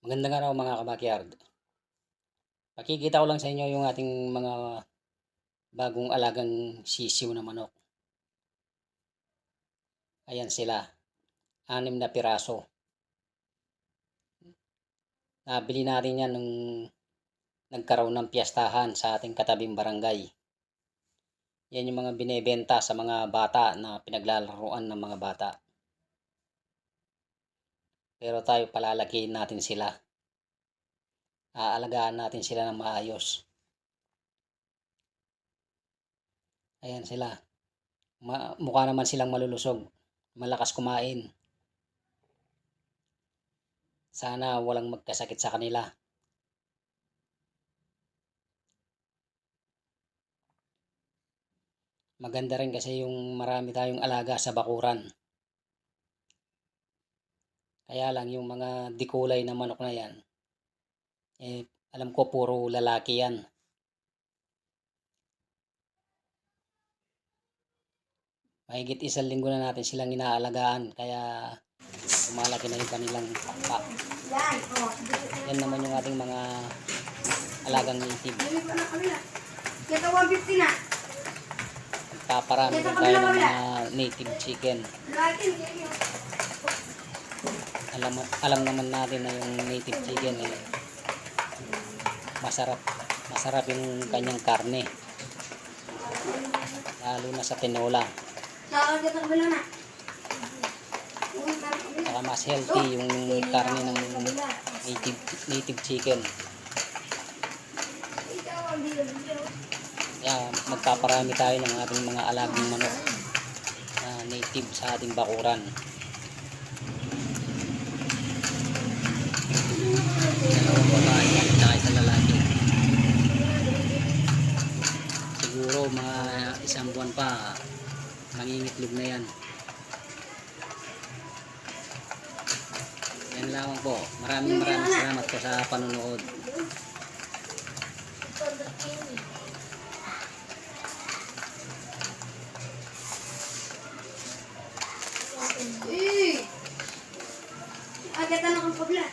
Magandang araw mga kabakyard. Pakikita ko lang sa inyo yung ating mga bagong alagang sisiw na manok. Ayan sila, 6 na piraso. Nabili natin yan nung nagkaroon ng piyestahan sa ating katabing barangay. Yan yung mga binebenta sa mga bata na pinaglalaruan ng mga bata. Pero tayo palalakihin natin sila. Aalagaan natin sila ng maayos. Ayan sila. Mukha naman silang malulusog. Malakas kumain. Sana walang magkasakit sa kanila. Maganda rin kasi yung marami tayong alaga sa bakuran. Kaya lang yung mga dikulay na manok na yan, alam ko puro lalaki yan. Mahigit 1 linggo na natin silang inaalagaan, kaya lumalaki na yung kanilang pakpak. Yan naman yung ating mga alagang native. Paparami din tayo ng mga native chicken. Alam naman natin na yung native chicken masarap yung kanyang karne, lalo na sa tinola. Saka mas healthy yung karne ng native chicken. Kaya magpaparami tayo ng ating mga alagang manok na native sa ating bakuran. Dalawang babae at isang lalaki. Siguro mga 1 buwan pa mangingitlog na yan. Yan lamang po. Maraming salamat po sa panonood. Agad na lang ang pabla.